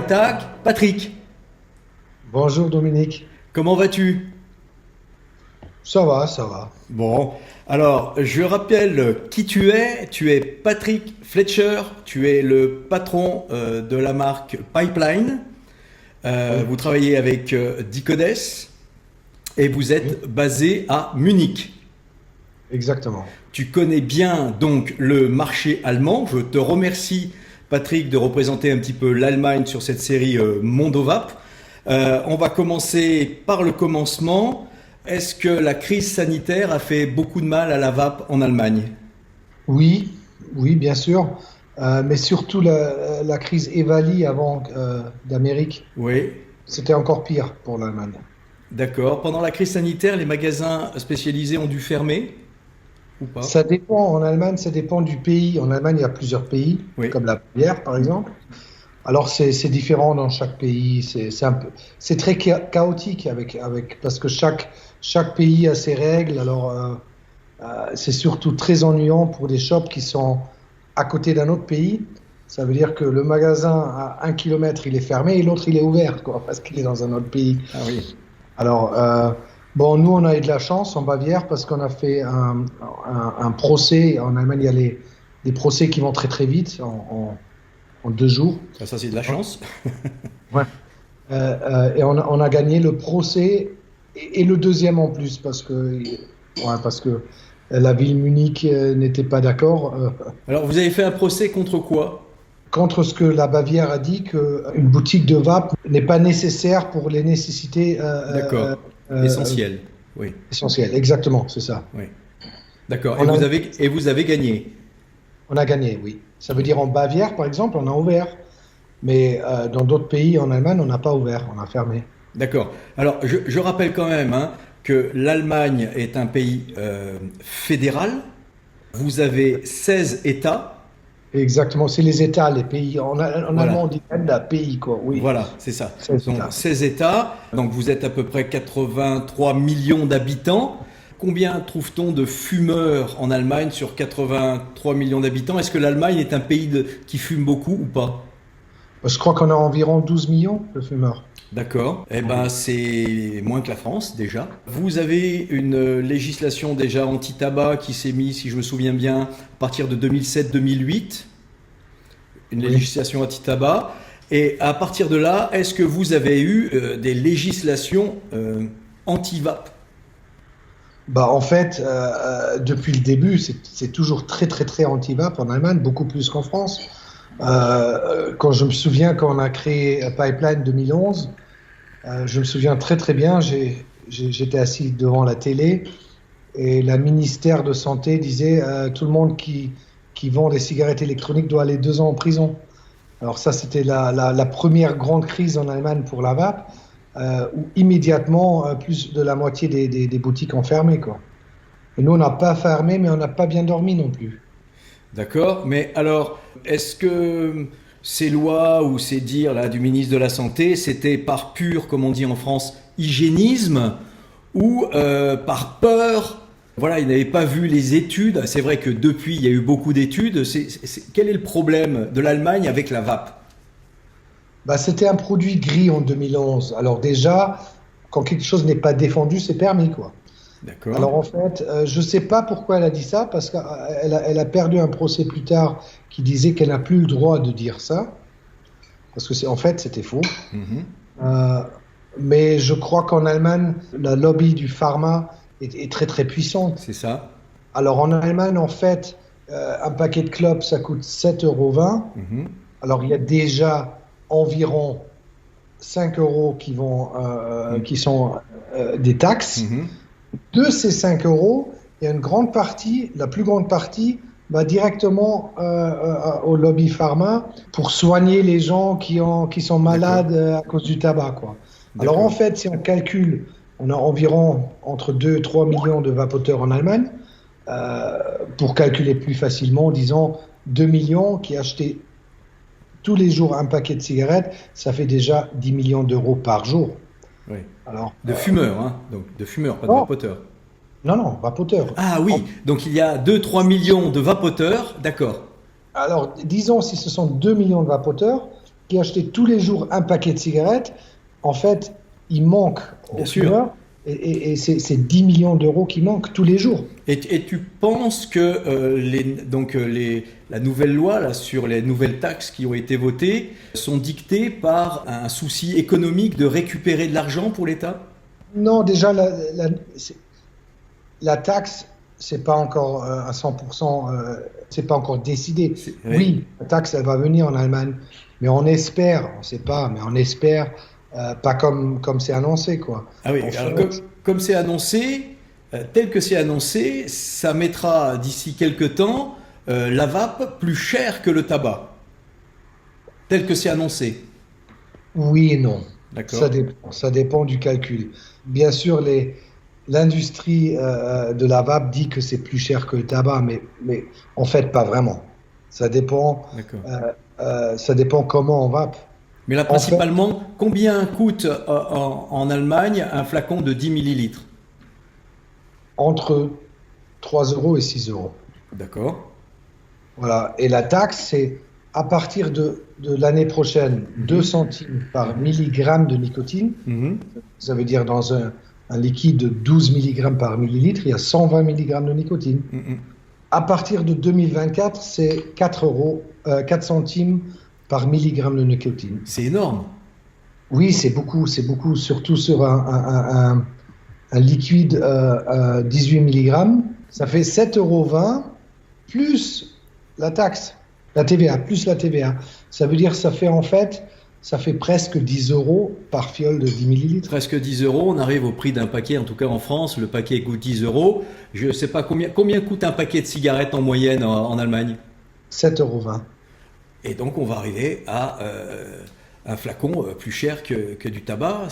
Tac, Patrick. Bonjour Dominique. Comment vas-tu? Ça va, ça va. Bon, alors je rappelle qui tu es. Tu es Patrick Fletcher, tu es le patron de la marque Pipeline. Oui, Vous travaillez avec Dicodes et vous oui, êtes basé à Munich. exactement. Tu connais bien donc le marché allemand. Je te remercie Patrick de représenter un petit peu l'Allemagne sur cette série Mondovap. On va commencer par le commencement. Est-ce que la crise sanitaire a fait beaucoup de mal à la vape en Allemagne? Oui, oui, bien sûr. Mais surtout la crise Evali avant d'Amérique, Oui, c'était encore pire pour l'Allemagne. d'accord. Pendant la crise sanitaire, les magasins spécialisés ont dû fermer ou pas? Ça dépend, en Allemagne, ça dépend du pays. En Allemagne, il y a plusieurs pays, Oui, comme la Bavière par exemple. Alors c'est différent dans chaque pays. C'est très chaotique parce que chaque pays a ses règles. Alors c'est surtout très ennuyant pour des shops qui sont à côté d'un autre pays. Ça veut dire que le magasin à 1 kilomètre, il est fermé et l'autre, il est ouvert, quoi, parce qu'il est dans un autre pays. ah oui, Alors, bon, nous, on a eu de la chance en Bavière parce qu'on a fait un procès. En Allemagne, il y a des procès qui vont très très vite, en 2 jours. ça c'est de la chance. Ouais. Et on a gagné le procès et le deuxième en plus parce que la ville Munich n'était pas d'accord Alors vous avez fait un procès contre quoi? contre ce que la Bavière a dit qu'une boutique de vape n'est pas nécessaire pour les nécessités D'accord, euh, essentiel. Oui, essentielles. Exactement, c'est ça. oui. D'accord. On a, Et vous avez gagné. on a gagné, oui. Ça veut dire en Bavière, par exemple, on a ouvert. Mais dans d'autres pays, en Allemagne, on n'a pas ouvert, on a fermé. D'accord. Alors, je rappelle quand même hein, que l'Allemagne est un pays fédéral. Vous avez 16 États. Exactement, c'est les États, les pays. En allemand, Voilà. on dit la pays, quoi. Oui, Voilà, c'est ça. c'est les Donc, États. 16 États. Donc, vous êtes à peu près 83 millions d'habitants. Combien trouve-t-on de fumeurs en Allemagne sur 83 millions d'habitants? Est-ce que l'Allemagne est un pays qui fume beaucoup ou pas? Je crois qu'on a environ 12 millions de fumeurs. D'accord. Eh ben, c'est moins que la France déjà. Vous avez une législation déjà anti-tabac qui s'est mise, si je me souviens bien, à partir de 2007-2008. Une Oui. législation anti-tabac. Et à partir de là, est-ce que vous avez eu des législations anti-vape? Bah, en fait, depuis le début, c'est toujours très, très, très anti-vape en Allemagne, beaucoup plus qu'en France. Quand je me souviens, quand on a créé Pipeline 2011, je me souviens très, très bien, j'étais assis devant la télé et la ministère de Santé disait tout le monde qui vend des cigarettes électroniques doit aller 2 ans en prison. Alors ça, c'était la première grande crise en Allemagne pour la vape, où immédiatement, plus de la moitié des boutiques ont fermé, quoi. Et nous, on n'a pas fermé, mais on n'a pas bien dormi non plus. D'accord. Mais alors, est-ce que ces lois ou ces dires là du ministre de la Santé, c'était par pur, comme on dit en France, hygiénisme ou par peur? Voilà, ils n'avaient pas vu les études. C'est vrai que depuis, il y a eu beaucoup d'études. Quel est le problème de l'Allemagne avec la vape? Bah, c'était un produit gris en 2011. Alors déjà, quand quelque chose n'est pas défendu, c'est permis, quoi. D'accord. Alors en fait, je ne sais pas pourquoi elle a dit ça, parce qu'elle a perdu un procès plus tard qui disait qu'elle n'a plus le droit de dire ça, parce que en fait, c'était faux. Mhm. Euh, mais je crois qu'en Allemagne, la lobby du pharma est très très puissante. C'est ça. Alors en Allemagne, en fait, un paquet de clopes, ça coûte 7,20 €. Mhm. Alors il y a déjà environ 5 euros qui sont des taxes. Mhm. De ces 5 euros, il y a une grande partie, la plus grande partie, va directement au lobby pharma pour soigner les gens qui sont D'accord. malades à cause du tabac, quoi. Alors en D'accord. fait, si on calcule, on a environ entre 2 et 3 millions de vapoteurs en Allemagne. Euh, pour calculer plus facilement, disons 2 millions qui achetaient tous les jours un paquet de cigarettes, ça fait déjà 10 millions d'euros par jour. Oui. Alors, De fumeurs, hein. Donc de fumeurs, pas de non, vapoteurs. non, non, vapoteurs. Ah En- oui, donc il y a 2-3 millions de vapoteurs. D'accord. Alors, disons si ce sont 2 millions de vapoteurs, qui achetaient tous les jours un paquet de cigarettes, en fait, il manque aux fumeurs. Et c'est 10 millions d'euros qui manquent tous les jours. Et tu penses que la nouvelle loi là, sur les nouvelles taxes qui ont été votées sont dictées par un souci économique de récupérer de l'argent pour l'État? Non, déjà, la taxe, c'est pas encore à 100%, c'est pas encore décidé. Oui, la taxe, elle va venir en Allemagne, mais on espère, on sait pas, mais on espère pas comme c'est annoncé, quoi. Ah oui, alors comme c'est annoncé, tel que c'est annoncé, ça mettra d'ici quelques temps la vape plus chère que le tabac, tel que c'est annoncé. Oui et non. D'accord. Ça dépend du calcul. Bien sûr, l'industrie de la vape dit que c'est plus cher que le tabac, mais en fait, pas vraiment. Ça dépend comment on vape. Mais là, principalement, combien coûte en Allemagne un flacon de 10 millilitres? Entre 3 euros et 6 euros. D'accord. Voilà. Et la taxe, c'est à partir de l'année prochaine, 2 centimes par milligramme de nicotine. Ça veut dire dans un liquide de 12 milligrammes par millilitre, il y a 120 milligrammes de nicotine. À partir de 2024, c'est 4 centimes par milligramme de nicotine. C'est énorme. Oui, c'est beaucoup, surtout sur un liquide 18 milligrammes. Ça fait 7,20 € plus la taxe, la TVA, plus la TVA. Ça veut dire ça fait presque 10 € par fiole de 10 millilitres. Presque 10 €, on arrive au prix d'un paquet, en tout cas en France, le paquet coûte 10 €. Je ne sais pas combien coûte un paquet de cigarettes en moyenne en Allemagne? 7,20 €. Et donc on va arriver à un flacon plus cher que du tabac.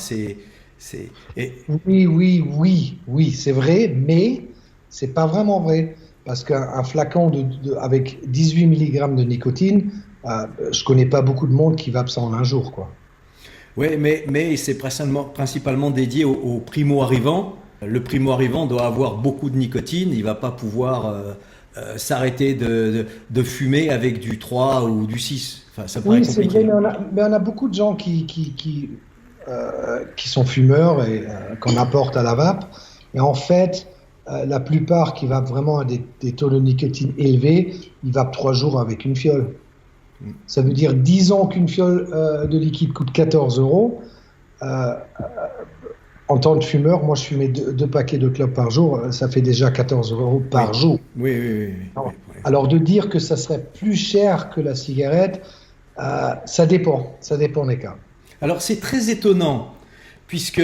Oui, c'est vrai, mais c'est pas vraiment vrai. Parce qu'un flacon avec 18 milligrammes de nicotine, je connais pas beaucoup de monde qui vape ça en un jour, quoi. Oui, mais c'est principalement dédié aux primo-arrivants. Le primo-arrivant doit avoir beaucoup de nicotine, il va pas pouvoir s'arrêter de fumer avec du 3 ou du 6. Enfin, ça paraît compliqué. C'est vrai, mais on a beaucoup de gens qui sont fumeurs et qu'on apporte à la vape. Et en fait, la plupart qui vapent vraiment à des taux de nicotine élevés, ils vapent 3 jours avec une fiole. Ça veut dire, disons qu'une fiole de liquide coûte 14 €. En tant que fumeur, moi je fumais 2 paquets de clopes par jour, ça fait déjà 14 € par jour. Oui. Alors de dire que ça serait plus cher que la cigarette, ça dépend des cas. Alors c'est très étonnant, puisque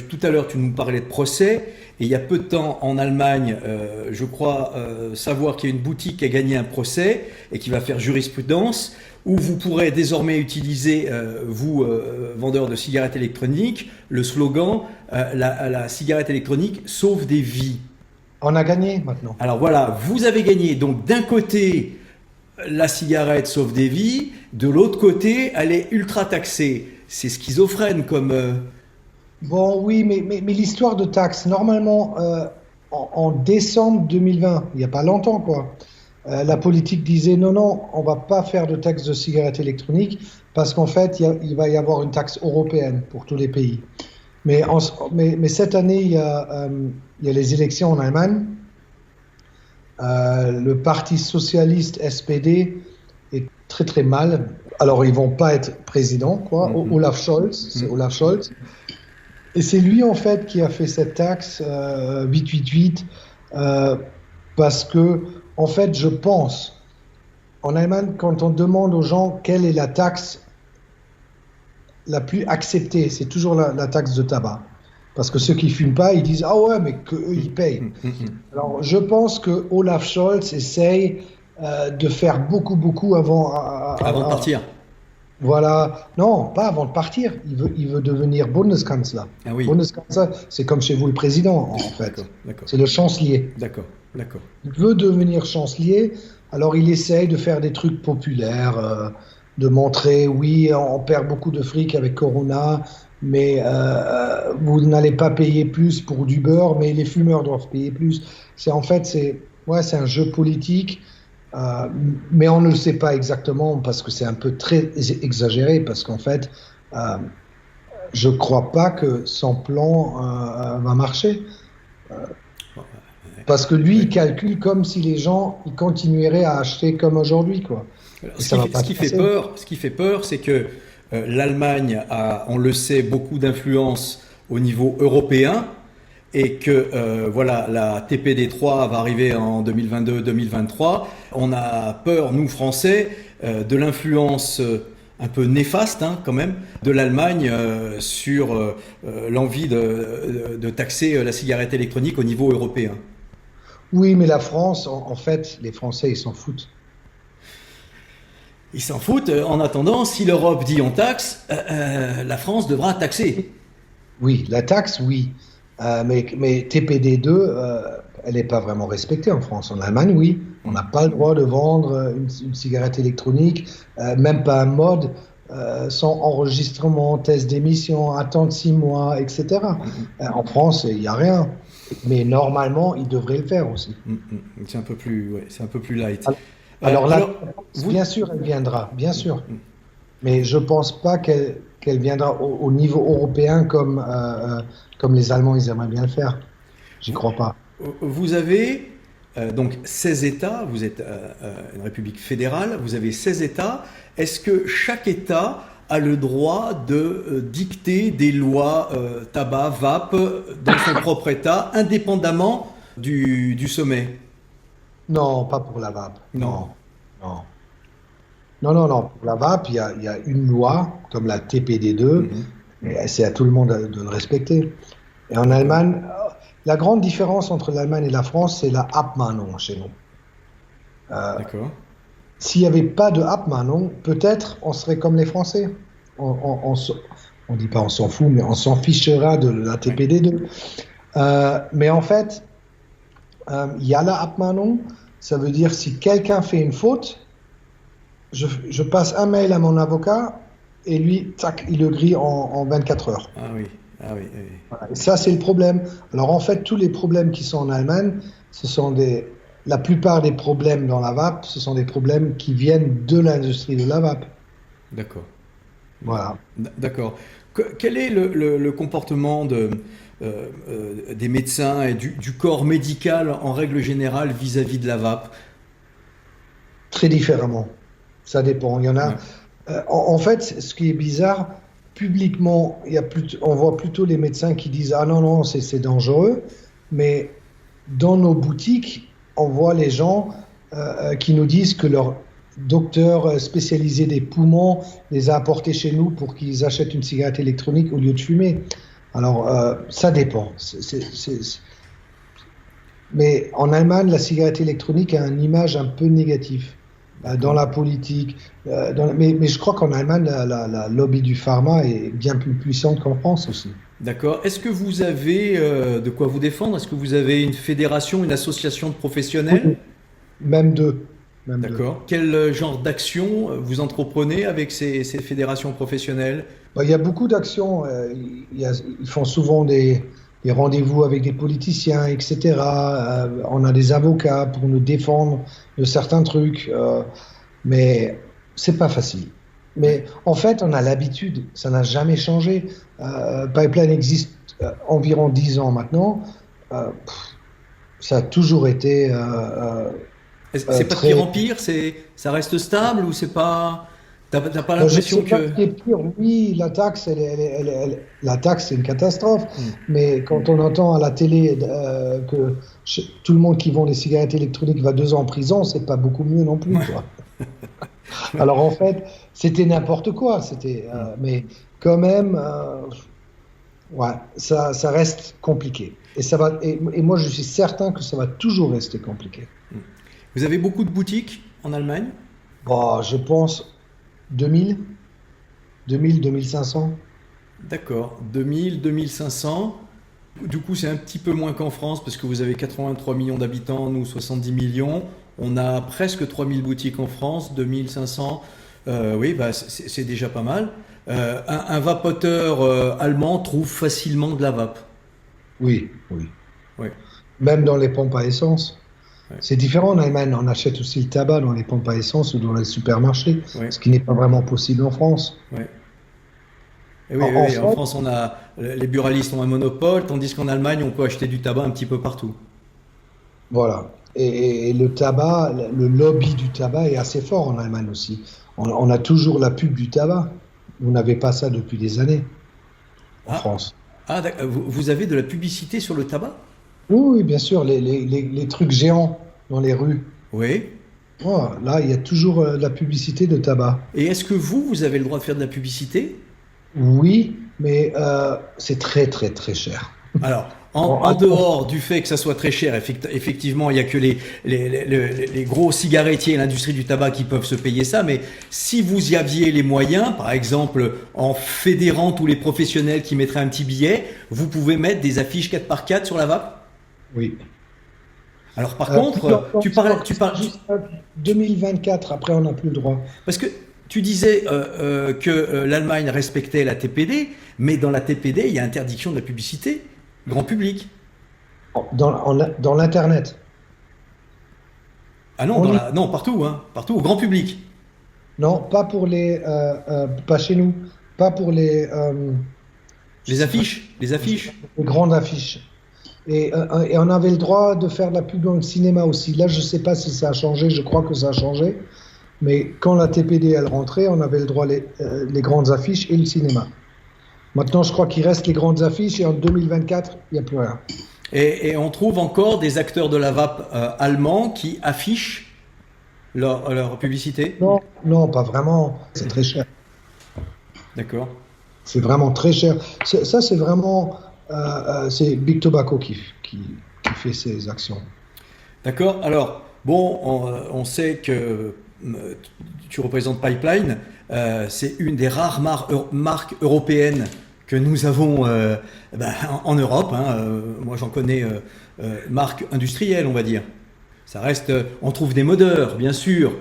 tout à l'heure tu nous parlais de procès, et il y a peu de temps en Allemagne, je crois savoir qu'il y a une boutique qui a gagné un procès et qui va faire jurisprudence, où vous pourrez désormais utiliser, vous, vendeurs de cigarettes électroniques, le slogan la cigarette électronique sauve des vies. On a gagné maintenant. Alors voilà, vous avez gagné. Donc d'un côté, la cigarette sauve des vies, de l'autre côté, elle est ultra taxée. C'est schizophrène comme... Bon, oui, mais l'histoire de taxes, normalement, en décembre 2020, il n'y a pas longtemps, quoi, la politique disait non, on va pas faire de taxe de cigarettes électroniques parce qu'en fait, il va y avoir une taxe européenne pour tous les pays. Mais cette année, il y a les élections en Allemagne. Le parti socialiste SPD est très très mal. Alors, ils vont pas être président, quoi. Olaf Scholz, c'est Olaf Scholz. Et c'est lui, en fait, qui a fait cette taxe 888 parce que, en fait, je pense, en Allemagne, quand on demande aux gens quelle est la taxe la plus acceptée, c'est toujours la taxe de tabac. Parce que ceux qui fument pas, ils disent « Ah ouais, mais qu'eux, ils payent. » Alors, je pense que Olaf Scholz essaye de faire beaucoup avant de partir. Voilà. Non, pas avant de partir. Il veut devenir Bundeskanzler. Ah oui. Bundeskanzler, c'est comme chez vous le président, en fait. D'accord. C'est le chancelier. D'accord. Il veut devenir chancelier, alors il essaye de faire des trucs populaires, de montrer, oui, on perd beaucoup de fric avec Corona, mais vous n'allez pas payer plus pour du beurre, mais les fumeurs doivent payer plus. C'est un jeu politique Euh, mais on ne le sait pas exactement parce que c'est un peu très exagéré, parce qu'en fait, euh, je ne crois pas que son plan va marcher. Parce que lui, il Oui. calcule comme si les gens ils continueraient à acheter comme aujourd'hui, quoi. Alors, Et ça va pas ce se qui fait passer. peur, ce qui fait peur, c'est que l'Allemagne a, on le sait, beaucoup d'influence au niveau européen et que voilà, la TPD3 va arriver en 2022-2023. On a peur, nous Français, de l'influence un peu néfaste hein, quand même de l'Allemagne sur l'envie de taxer la cigarette électronique au niveau européen. Oui, mais la France, en fait, les Français, ils s'en foutent. Ils s'en foutent. En attendant, si l'Europe dit on taxe, la France devra taxer. Oui, la taxe, oui. Mais TPD2, elle n'est pas vraiment respectée en France. En Allemagne, oui. On n'a pas le droit de vendre une cigarette électronique, même pas un mode, sans enregistrement, test d'émission, attendre 6 mois, etc. En France, il n'y a rien. Mais normalement, ils devraient le faire aussi. C'est un peu plus, ouais, c'est un peu plus light. Alors la Alors, taxe, vous, bien sûr, elle viendra, bien sûr. Mais je pense pas qu'elle viendra au niveau européen comme les Allemands ils aimeraient bien le faire. J'y vous, crois pas. vous avez donc 16 États, vous êtes une république fédérale, vous avez 16 États. Est-ce que chaque État a le droit de dicter des lois tabac, vape dans son propre État, indépendamment du sommet? Non, pas pour la vape. Non. Non, non. Non, non, non. Pour la vape, il y a une loi, comme la TPD2, Mhm. et c'est à tout le monde de le respecter. Et en D'accord. Allemagne, la grande différence entre l'Allemagne et la France, c'est la Abmahnung chez nous. Euh, D'accord. S'il n'y avait pas de Abmahnung, peut-être on serait comme les Français. On dit pas on s'en fout, mais on s'en fichera de la Ouais. TPD2. Mais en fait, il y a la Abmahnung. Ça veut dire si quelqu'un fait une faute, je passe un mail à mon avocat et lui, tac, il le grille en 24 heures. Ah oui. Ah oui. Ah oui. Voilà. Et ça, c'est le problème. Alors en fait, tous les problèmes qui sont en Allemagne, ce sont la plupart des problèmes dans la vape, ce sont des problèmes qui viennent de l'industrie de la vape. D'accord. Voilà. D'accord. Quel est le comportement des médecins et du corps médical en règle générale vis-à-vis de la vape? Très différemment. Ça dépend. Il y en a. Ouais. En fait, ce qui est bizarre, publiquement, on voit plutôt les médecins qui disent ah non non c'est dangereux, mais dans nos boutiques, on voit les gens qui nous disent que leur docteur spécialisé des poumons les a apportés chez nous pour qu'ils achètent une cigarette électronique au lieu de fumer. Alors ça dépend. Mais en Allemagne, la cigarette électronique a une image un peu négative dans D'accord. la politique. Mais je crois qu'en Allemagne, la lobby du pharma est bien plus puissante qu'en France aussi. D'accord. Est-ce que vous avez de quoi vous défendre? Est-ce que vous avez une fédération, une association de professionnels? Oui, même deux. Même deux. D'accord. Quel genre d'action vous entreprenez avec ces fédérations professionnelles? Bah, il y a beaucoup d'actions. Ils font souvent des rendez-vous avec des politiciens, etc. On a des avocats pour nous défendre de certains trucs. Mais c'est pas facile. Ouais. Mais en fait, on a l'habitude, ça n'a jamais changé. Pipeline existe environ 10 ans maintenant. Ça a toujours été C'est pas de pire très. en pire, ça reste stable ou c'est pas. T'as pas Je ne l'impression sais pas ce que. qui est pire. Oui, la taxe, la taxe, c'est une catastrophe. Mais quand on entend à la télé que tout le monde qui vend des cigarettes électroniques va 2 ans en prison, c'est pas beaucoup mieux non plus, Ouais. quoi. Alors en fait, c'était n'importe quoi. Mais quand même, ouais, ça reste compliqué. Et moi, je suis certain que ça va toujours rester compliqué. Vous avez beaucoup de boutiques en Allemagne? Bon, je pense 2000, 2000, 2500. D'accord. 2000, 2500. Du coup, c'est un petit peu moins qu'en France parce que vous avez 83 millions d'habitants, nous 70 millions. On a presque 3000 boutiques en France, 2500. Oui, bah, c'est déjà pas mal. Un vapoteur allemand trouve facilement de la vape. Oui, oui. Oui. Même dans les pompes à essence. Ouais. C'est différent en Allemagne. On achète aussi le tabac dans les pompes à essence ou dans les supermarchés, Ouais. ce qui n'est pas vraiment possible en France. Ouais. Et oui, En, oui, en oui, en France, France, les buralistes ont un monopole, tandis qu'en Allemagne, on peut acheter du tabac un petit peu partout. voilà. Et le tabac, le lobby du tabac est assez fort en Allemagne aussi. On a toujours la pub du tabac. Vous n'avez pas ça depuis des années en Ah, France. vous avez de la publicité sur le tabac? Oui, oui, bien sûr, les trucs géants dans les rues. Oui. Voilà, là, il y a toujours de la publicité de tabac. Et est-ce que vous avez le droit de faire de la publicité? Oui, mais c'est très, très, très cher. Alors, En- en en- dehors du fait que ça soit très cher, effectivement, il n'y a que les gros cigarettiers et l'industrie du tabac qui peuvent se payer ça, mais si vous y aviez les moyens, par exemple en fédérant tous les professionnels qui mettraient un petit billet, vous pouvez mettre des affiches 4x4 sur la vape? oui. Alors par Plutôt contre, en jusqu'à 2024, après, on n'a plus le droit. parce que tu disais que l'Allemagne respectait la TPD, mais dans la TPD, il y a interdiction de la publicité, grand public. Dans l'Internet. Ah non, On y- non, partout, hein, partout, au grand public. Non, pas pour pas chez nous, pas pour je Les sais pas, affiches, les affiches. les grandes affiches. Et on avait le droit de faire de la pub dans le cinéma aussi. Là, je ne sais pas si ça a changé, je crois que ça a changé. Mais quand la TPD elle rentrait, on avait le droit les grandes affiches et le cinéma. Maintenant, je crois qu'il reste les grandes affiches et en 2024, il n'y a plus rien. Et on trouve encore des acteurs de la vape allemands qui affichent leur publicité. Non, non, pas vraiment. C'est très cher. D'accord. C'est vraiment très cher. Ça, c'est vraiment. C'est Big Tobacco qui fait ces actions. D'accord. Alors, bon, on sait que tu représentes Pipeline. C'est une des rares marques européennes que nous avons en Europe. Hein. Moi, j'en connais marques industrielles, on va dire. Ça reste, on trouve des modeurs, bien sûr,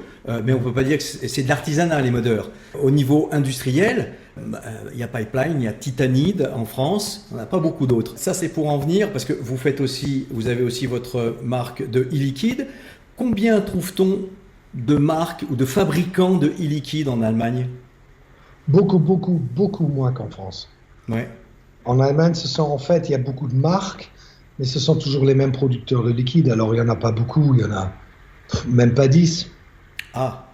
mais on peut pas dire que c'est de l'artisanat, les modeurs. Au niveau industriel, il y a Pipeline, il y a Titanide en France, on n'a pas beaucoup d'autres. Ça, c'est pour en venir, parce que vous avez aussi votre marque de e-liquide. Combien trouve-t-on de marques ou de fabricants de e-liquide en Allemagne? Beaucoup, beaucoup, beaucoup moins qu'en France. Ouais. En Allemagne, en fait, il y a beaucoup de marques, mais ce sont toujours les mêmes producteurs de liquide. Alors, il n'y en a pas beaucoup, il y en a même pas 10. Ah,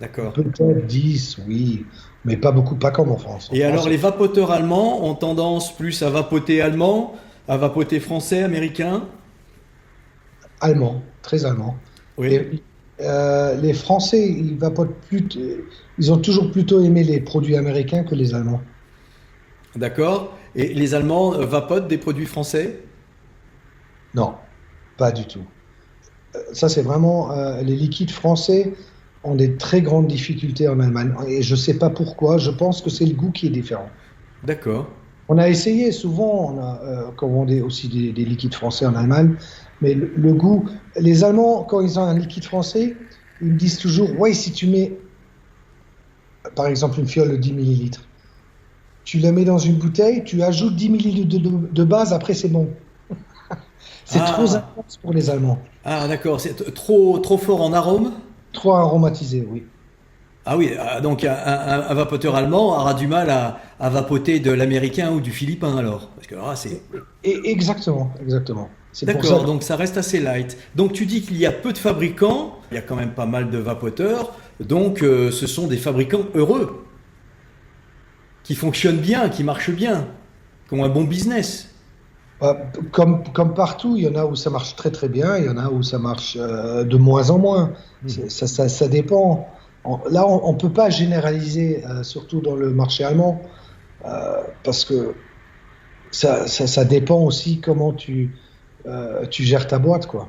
d'accord. Peut-être 10, oui, mais pas beaucoup, pas comme en France. En Et France, alors, les vapoteurs allemands ont tendance plus à vapoter allemand, à vapoter français, américain? allemand, très allemand. Oui. Et, les Français, ils ont toujours plutôt aimé les produits américains que les Allemands. D'accord. Et les Allemands vapotent des produits français? Non, pas du tout. Ça, c'est vraiment les liquides français ont des très grandes difficultés en Allemagne. Et je ne sais pas pourquoi, je pense que c'est le goût qui est différent. D'accord. On a essayé souvent, on a commandé aussi des liquides français en Allemagne, mais le goût, les Allemands, quand ils ont un liquide français, ils me disent toujours, ouais, si tu mets, par exemple, une fiole de 10 millilitres, tu la mets dans une bouteille, tu ajoutes 10 millilitres de base, après c'est bon. C'est trop Ah, intense pour les Allemands. ah d'accord. C'est trop fort en arôme? Trop aromatisé, oui. Ah oui, donc un vapoteur allemand aura du mal à vapoter de l'américain ou du philippin alors. Parce que là, c'est... Et exactement, exactement. C'est pour ça D'accord, que donc ça reste assez light. Donc tu dis qu'il y a peu de fabricants, il y a quand même pas mal de vapoteurs, donc ce sont des fabricants heureux, qui fonctionnent bien, qui marchent bien, qui ont un bon business. euh, comme partout, il y en a où ça marche très très bien, il y en a où ça marche de moins en moins. Mhm. Ça dépend. Là, on ne peut pas généraliser, surtout dans le marché allemand, parce que ça dépend aussi comment tu gères ta boîte, quoi.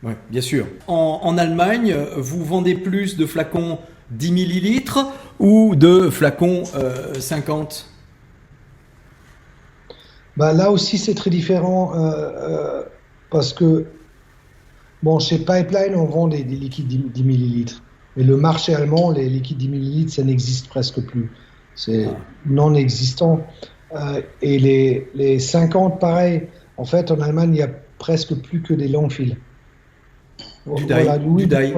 Ouais, bien sûr. En Allemagne, vous vendez plus de flacons 10 millilitres ou de flacons 50? Bah, là aussi, c'est très différent parce que, bon, chez Pipeline, on vend des liquides 10 millilitres. Mais le marché allemand, les liquides 10 millilitres, ça n'existe presque plus. C'est Ah, non existant. Et les 50, pareil. En fait, en Allemagne, il n'y a presque plus que des longs fils. Du dye. Voilà, oui, Du dye.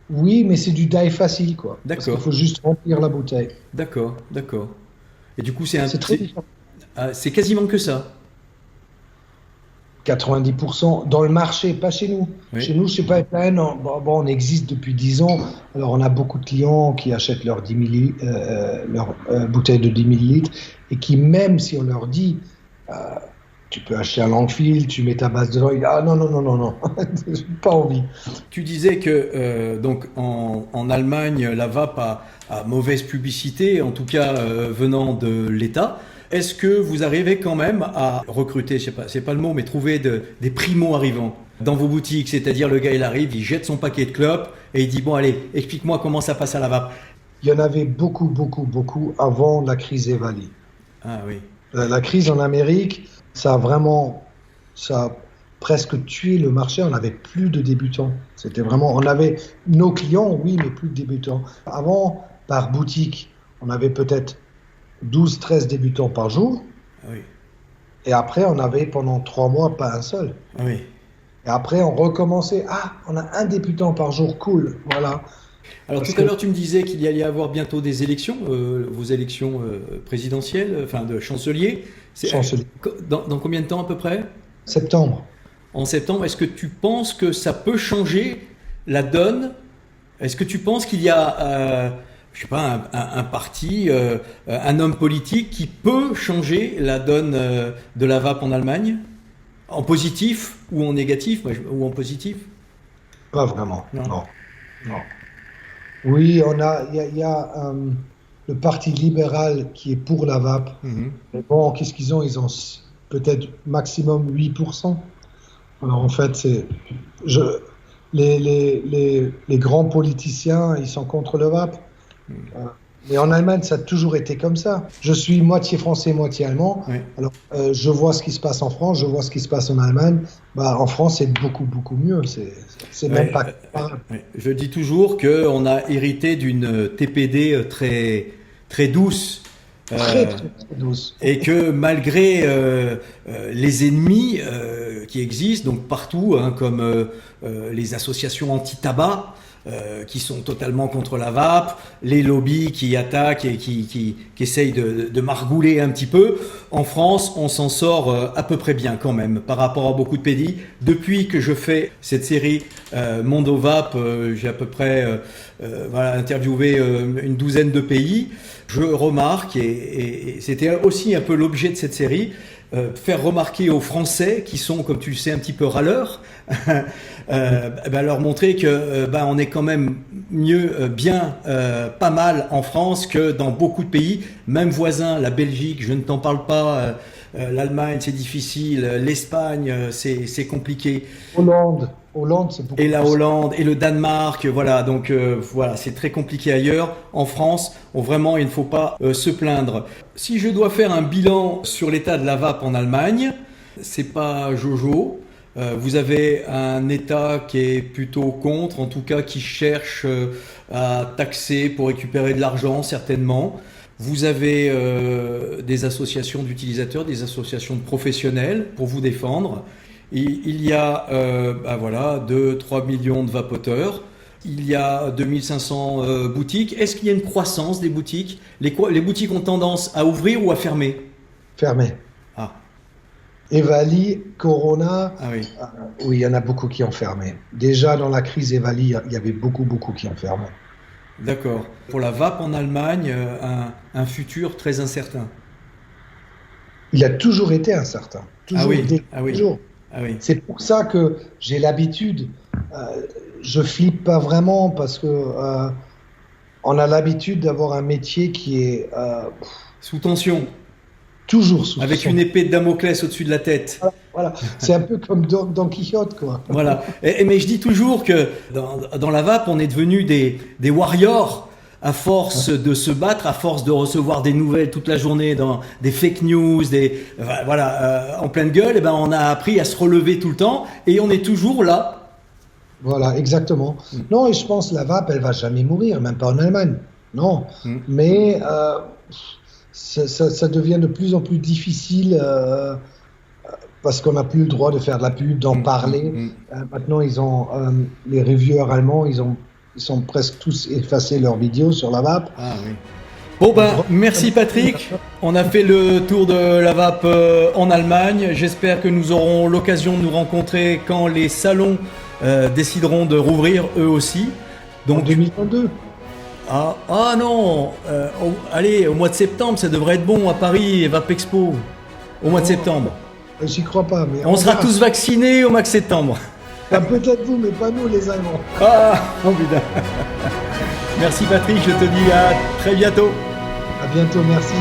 Oui, mais c'est du dye facile, quoi. Parce qu'il D'accord. faut juste remplir la bouteille. D'accord. D'accord. Et du coup, C'est très différent. c'est quasiment que ça. 90% dans le marché, pas chez nous. Oui. Chez nous, chez Pipeline, on existe depuis 10 ans. Alors, on a beaucoup de clients qui achètent leurs 10 leur, bouteilles de 10 millilitres et qui, même si on leur dit, euh, tu peux acheter un Langfield, tu mets ta base dedans, ils disent, ah non, non, non, non, non, j'ai pas envie. Tu disais que donc en Allemagne, la vape a mauvaise publicité, en tout cas venant de l'État. Est-ce que vous arrivez quand même à recruter, je sais pas, c'est pas le mot, mais trouver des primo-arrivants dans vos boutiques? C'est-à-dire le gars il arrive, il jette son paquet de clopes et il dit bon allez, explique-moi comment ça passe à la vape. Il y en avait beaucoup, beaucoup, beaucoup avant la crise Evali. Ah oui. La crise en Amérique, ça a presque tué le marché. On n'avait plus de débutants. C'était vraiment, on avait nos clients, oui, mais plus de débutants. Avant, par boutique, on avait peut-être 12, 13 débutants par jour. Ah oui. Et après, on avait pendant 3 mois pas un seul. Ah oui. Et après, on recommençait. Ah, on a un débutant par jour, cool. Voilà. Alors Parce tout à que l'heure tu me disais qu'il y allait y avoir bientôt des élections, vos élections présidentielles, enfin de chancelier. chancelier. Dans combien de temps à peu près? Septembre. En septembre, est-ce que tu penses que ça peut changer la donne? Est-ce que tu penses qu'il y a, je sais pas, un parti, un homme politique qui peut changer la donne de la vape en Allemagne? En positif ou en négatif ou en positif? Pas vraiment. Non. Non. Non. Oui, il y a le Parti libéral qui est pour la vape. Mhm. Mais bon, qu'est-ce qu'ils ont? Ils ont peut-être maximum 8%. Alors en fait, les grands politiciens, ils sont contre le vape. Mais en Allemagne, ça a toujours été comme ça. Je suis moitié français, moitié allemand. Oui. Alors, je vois ce qui se passe en France, je vois ce qui se passe en Allemagne. Bah, en France, c'est beaucoup, beaucoup mieux. C'est même pas comparable. Je dis toujours qu'on a hérité d'une TPD très, très douce. Très, très, très douce. Et que malgré les ennemis qui existent donc partout, hein, comme les associations anti-tabac qui sont totalement contre la vape, les lobbies qui attaquent et qui essayent de margouler un petit peu, en France on s'en sort à peu près bien quand même par rapport à beaucoup de pays. Depuis que je fais cette série Mondo Vape, j'ai à peu près interviewé une douzaine de pays. Je remarque, et c'était aussi un peu l'objet de cette série, faire remarquer aux Français qui sont, comme tu le sais, un petit peu râleurs, leur montrer que on est quand même mieux, bien, pas mal en France que dans beaucoup de pays, même voisins, la Belgique, je ne t'en parle pas, l'Allemagne c'est difficile, l'Espagne c'est compliqué. Hollande, c'est beaucoup Et la plus. Hollande et le Danemark, voilà, donc voilà, c'est très compliqué ailleurs. En France, vraiment, il ne faut pas se plaindre. Si je dois faire un bilan sur l'état de la vape en Allemagne, c'est pas Jojo. Vous avez un État qui est plutôt contre, en tout cas qui cherche à taxer pour récupérer de l'argent, certainement. Vous avez des associations d'utilisateurs, des associations de professionnels pour vous défendre. Il y a 2-3 millions de vapoteurs, il y a 2500 boutiques. Est-ce qu'il y a une croissance des boutiques? Les boutiques ont tendance à ouvrir ou à fermer? Fermé. Ah. Evali, Corona, Ah oui. Oui, il y en a beaucoup qui ont fermé. Déjà dans la crise Evali, il y avait beaucoup, beaucoup qui ont fermé. D'accord. Pour la vape en Allemagne, un futur très incertain. Il a toujours été incertain. Toujours Ah oui, été, ah oui. toujours. Ah oui. C'est pour ça que j'ai l'habitude. Je flippe pas vraiment parce que on a l'habitude d'avoir un métier qui est Sous tension, toujours sous avec tension. une épée de Damoclès au-dessus de la tête. Voilà, c'est un peu comme Don Quichotte, quoi. Voilà. Mais je dis toujours que dans la vape, on est devenus des warriors à force de se battre, à force de recevoir des nouvelles toute la journée, dans des fake news, en pleine gueule. Et ben, on a appris à se relever tout le temps et on est toujours là. Voilà, exactement. Non, et je pense que la vape, elle va jamais mourir, même pas en Allemagne. Non, mais ça devient de plus en plus difficile parce qu'on n'a plus le droit de faire de la pub, d'en parler. Maintenant, les reviewers allemands, ils sont presque tous effacés leurs vidéos sur la vape. Ah oui. Bon merci Patrick, on a fait le tour de la vape en Allemagne. J'espère que nous aurons l'occasion de nous rencontrer quand les salons décideront de rouvrir eux aussi. Donc, en 2022. Ah non, allez, au mois de septembre, ça devrait être bon à Paris, Vape Expo, au mois de septembre. J'y crois pas, mais on sera tous vaccinés au mois de septembre. Peut-être vous, mais pas nous les Allemands. Ah, oh putain. Merci Patrick, je te dis à très bientôt. À bientôt, merci.